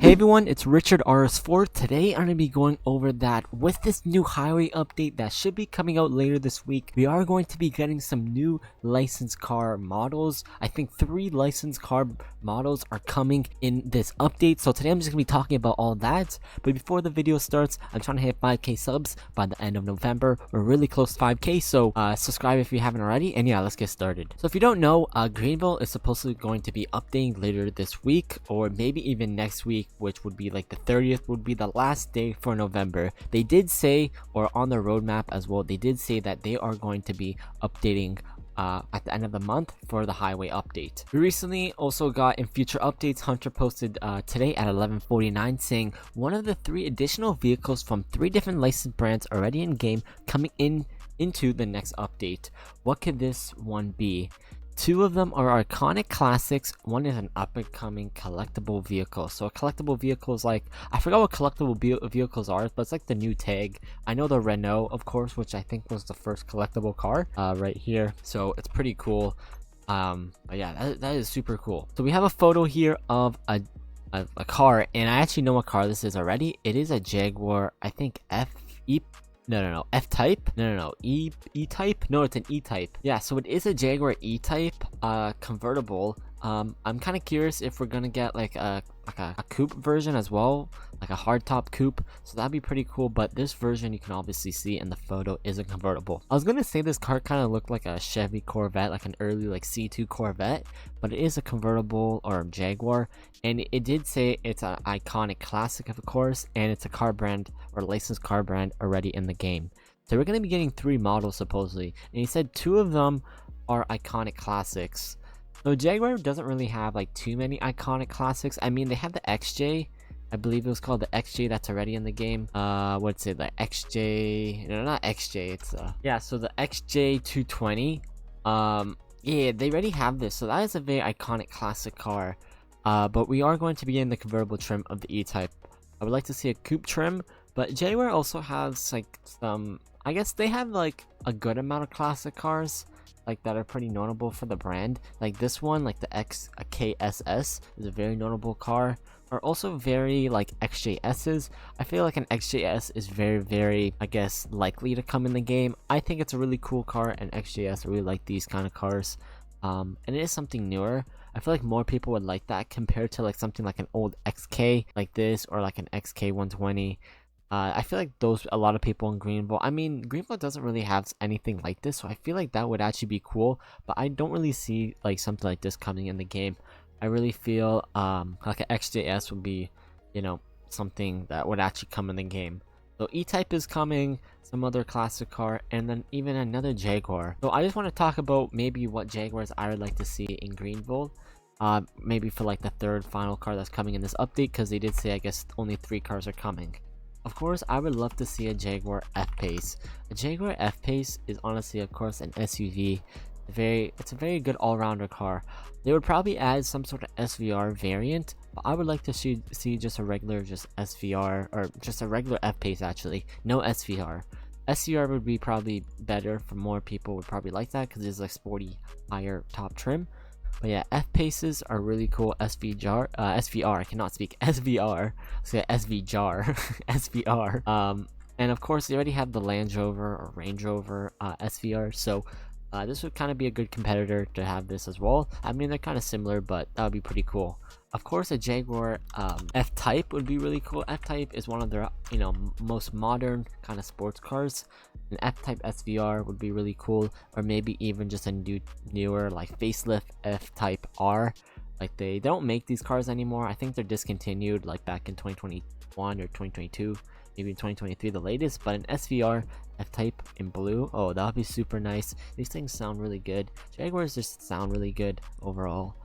Hey everyone, it's Richard RS4. Today I'm going to be going over that with this new highway update that should be coming out later this week. We are going to be getting some new licensed car models. I think 3 licensed car models are coming in this update. So today I'm just going to be talking about all that. But before the video starts, I'm trying to hit 5k subs by the end of November. We're really close to 5k, so subscribe if you haven't already. And yeah, let's get started. So if you don't know, Greenville is supposedly going to be updating later this week or maybe even next week, which would be like the 30th would be the last day for November. They did say, or on the roadmap as well, they did say that they are going to be updating at the end of the month for the highway update. We recently also got in future updates, Hunter posted today at 11:49 saying one of the 3 additional vehicles from 3 different licensed brands already in game coming into the next update. What could this one be? 2 of them are iconic classics. One is an up-and-coming collectible vehicle. So a collectible vehicle is like, I forgot what collectible vehicles are, but it's like the new tag. I know the Renault, of course, which I think was the first collectible car right here. So it's pretty cool. But yeah, that is super cool. So we have a photo here of a car, and I actually know what car this is already. It is a Jaguar, I think F-Type? E-Type? No, it's an E-Type. Yeah, so it is a Jaguar E-Type convertible. I'm kind of curious if we're gonna get like a coupe version as well, like a hardtop coupe, so that'd be pretty cool. But this version, you can obviously see in the photo, is a convertible. I was gonna say this car kind of looked like a Chevy Corvette, like an early like C2 Corvette, but it is a convertible or Jaguar, and it did say it's an iconic classic, of course, and it's a car brand or licensed car brand already in the game. So we're gonna be getting 3 models supposedly, and he said 2 of them are iconic classics. So Jaguar doesn't really have like too many iconic classics. I mean, they have the XJ. I believe it was called the XJ that's already in the game. What's it? The XJ? No, not XJ. It's yeah. So the XJ 220. Yeah, they already have this. So that is a very iconic classic car. But we are going to be in the convertible trim of the E-Type. I would like to see a coupe trim, but Jaguar also has like some. I guess they have like a good amount of classic cars, like that are pretty notable for the brand. Like this one, like the KSS is a very notable car. Are also very like XJSs. I feel like an XJS is very, I guess, likely to come in the game. I think it's a really cool car, and XJS, I really like these kind of cars. And it is something newer. I feel like more people would like that compared to like something like an old XK like this, or like an XK 120. I feel like a lot of people in Greenville. I mean, Greenville doesn't really have anything like this, so I feel like that would actually be cool. But I don't really see like something like this coming in the game. I really feel like an XJS would be, you know, something that would actually come in the game. So E-Type is coming, some other classic car, and then even another Jaguar. So I just want to talk about maybe what Jaguars I would like to see in Greenville. Maybe for like the 3rd final car that's coming in this update, because they did say I guess only 3 cars are coming. Of course, I would love to see a Jaguar F-Pace. A Jaguar F-Pace is honestly, of course, an SUV. It's a very good all-rounder car. They would probably add some sort of SVR variant, but I would like to see just a regular SVR, or just a regular F-Pace actually. No SVR. SVR would be probably better for more people, would probably like that because it's like sporty higher top trim. But yeah, F-Paces are really cool. SVR, I cannot speak. SVR, so yeah, SVR, SVR. And of course, they already have the Land Rover or Range Rover SVR, so this would kind of be a good competitor to have this as well. I mean, they're kind of similar, but that would be pretty cool. Of course, a Jaguar F-Type would be really cool. F-Type is one of their, you know, most modern kind of sports cars. An F-Type SVR would be really cool, or maybe even just a newer like facelift F-Type R. Like they don't make these cars anymore. I think they're discontinued like back in 2021 or 2022, maybe in 2023 the latest. But an SVR F-Type in blue, oh, that would be super nice. These things sound really good. Jaguars just sound really good overall.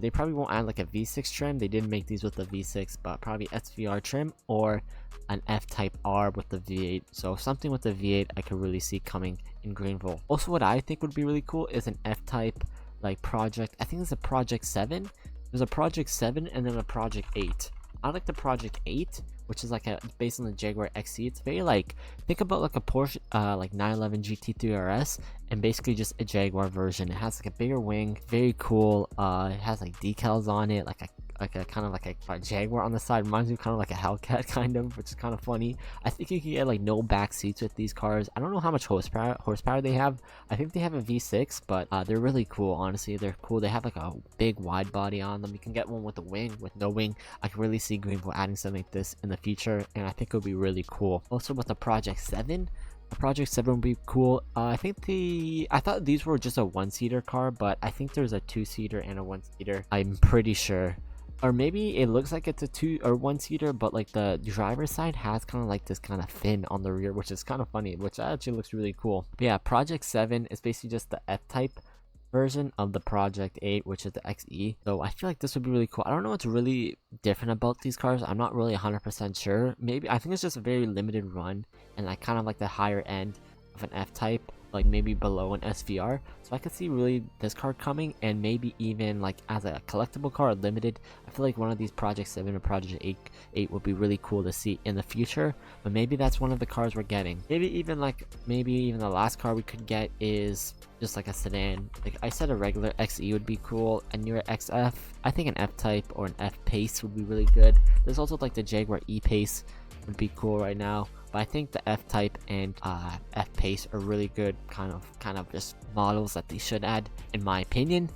They probably won't add like a V6 trim. They didn't make these with the V6, but probably SVR trim or an F-Type R with the V8. So something with the V8 I could really see coming in Greenville. Also, what I think would be really cool is an F-Type like project. I think it's a Project 7. There's a Project 7 and then a Project 8. I like the Project 8, which is like based on the Jaguar XC. It's very like, think about like a Porsche like 911 GT3 RS, and basically just a Jaguar version. It has like a bigger wing, very cool. It has like decals on it, like like a kind of like a Jaguar on the side. Reminds me kind of like a Hellcat kind of, which is kind of funny. I think you can get like no back seats with these cars. I don't know how much horsepower they have. I think they have a V6, but they're really cool. Honestly, they're cool. They have like a big wide body on them. You can get one with a wing, with no wing. I can really see Greenville adding something like this in the future, and I think it would be really cool. Also with the Project 7. Project 7 would be cool. I thought these were just a one-seater car, but I think there's a two-seater and a one-seater. I'm pretty sure. Or maybe it looks like it's a two or one-seater, but like the driver's side has kind of like this kind of fin on the rear, which is kind of funny, which actually looks really cool. But yeah, Project 7 is basically just the F-Type version of the Project 8, which is the XE. So I feel like this would be really cool. I don't know what's really different about these cars. I'm not really 100% sure. Maybe I think it's just a very limited run, and like kind of like the higher end of an F-Type, like maybe below an SVR. So I could see really this car coming, and maybe even like as a collectible car or limited. I feel like one of these Project 7 or Project 8 would be really cool to see in the future. But maybe that's one of the cars we're getting. Maybe even the last car we could get is just like a sedan. Like I said, a regular XE would be cool, a newer XF. I think an F-Type or an F-Pace would be really good. There's also like the Jaguar E-Pace would be cool right now. But I think the F-Type and F-Pace are really good kind of just models that they should add, in my opinion.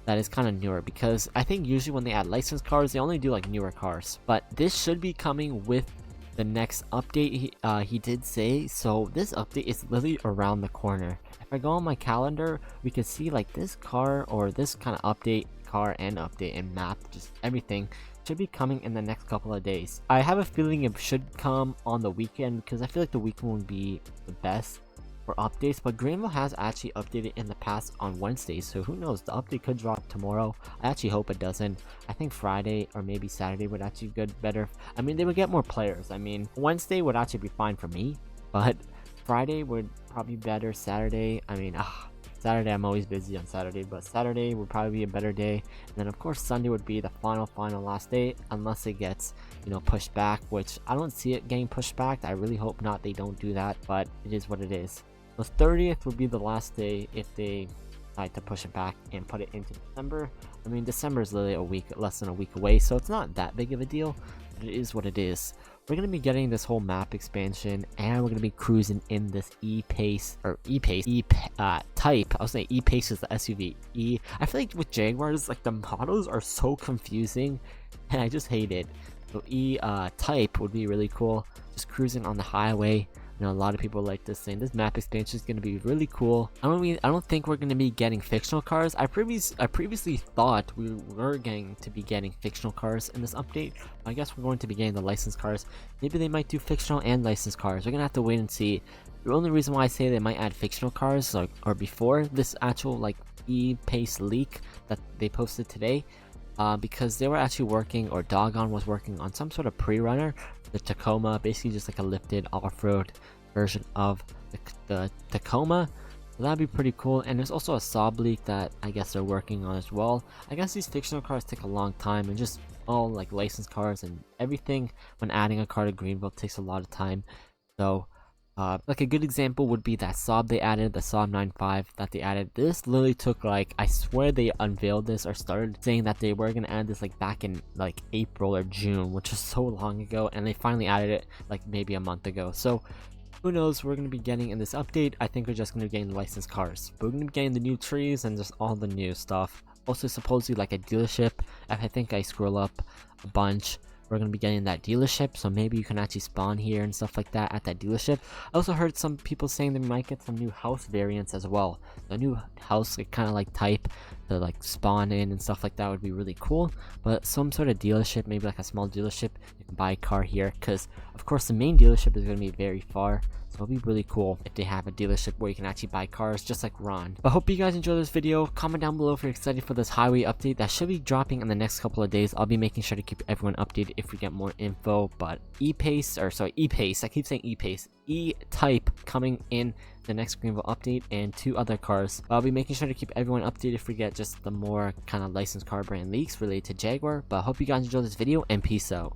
That is kind of newer, because I think usually when they add licensed cars, they only do like newer cars. But this should be coming with the next update, he did say. So this update is literally around the corner. If I go on my calendar, we can see like this car, or this kind of update, car and update and map, just everything should be coming in the next couple of days. I have a feeling it should come on the weekend, because I feel like the weekend would be the best for updates. But Greenville has actually updated in the past on Wednesdays, so who knows, the update could drop tomorrow. I actually hope it doesn't. I think Friday or maybe Saturday would actually be better. I mean, they would get more players. I mean, Wednesday would actually be fine for me, but Friday would probably be better. Saturday, I mean, Saturday I'm always busy on Saturday, but Saturday would probably be a better day. And then of course Sunday would be the final last day, unless it gets, you know, pushed back, which I don't see it getting pushed back. I really hope not, they don't do that, but it is what it is. The 30th would be the last day if they decide to push it back and put it into December. I mean, December is literally less than a week away, so it's not that big of a deal, but it is what it is. We're going to be getting this whole map expansion, and we're going to be cruising in this E-Pace, or type. I was saying E-Pace is the SUV. I feel like with Jaguars, like the models are so confusing, and I just hate it. So type would be really cool. Just cruising on the highway. You know, a lot of people like this thing. This map expansion is going to be really cool. I don't think we're going to be getting fictional cars. I previously thought we were going to be getting fictional cars in this update. I guess we're going to be getting the licensed cars. Maybe they might do fictional and licensed cars. We're going to have to wait and see. The only reason why I say they might add fictional cars, like, or before this actual like E-Pace leak that they posted today, because they were actually working, or Doggone was working on some sort of pre-runner, the Tacoma, basically just like a lifted off-road version of the Tacoma. So that'd be pretty cool. And there's also a Saab leak that I guess they're working on as well. I guess these fictional cars take a long time, and just all like licensed cars and everything when adding a car to Greenville takes a lot of time. So like a good example would be that Saab they added, the Saab 9.5 that they added. This literally took like, I swear they unveiled this or started saying that they were gonna add this like back in like April or June, which is so long ago, and they finally added it like maybe a month ago. So who knows, we're going to be getting in this update. I think we're just going to be getting licensed cars. But we're going to be getting the new trees and just all the new stuff. Also supposedly like a dealership. If I think I scroll up a bunch, we're going to be getting that dealership, so maybe you can actually spawn here and stuff like that at that dealership. I also heard some people saying they might get some new house variants as well. The new house, like, kind of like type to like spawn in and stuff like that would be really cool. But some sort of dealership, maybe like a small dealership, you can buy a car here, because of course the main dealership is going to be very far. So it'll be really cool if they have a dealership where you can actually buy cars, just like Ron. But hope you guys enjoyed this video. Comment down below if you're excited for this highway update that should be dropping in the next couple of days. I'll be making sure to keep everyone updated if we get more info. But E-Pace, I keep saying E-Pace, E-Type coming in the next Greenville update, and 2 other cars. I'll be making sure to keep everyone updated if we get just the more kind of licensed car brand leaks related to Jaguar. But I hope you guys enjoyed this video, and peace out.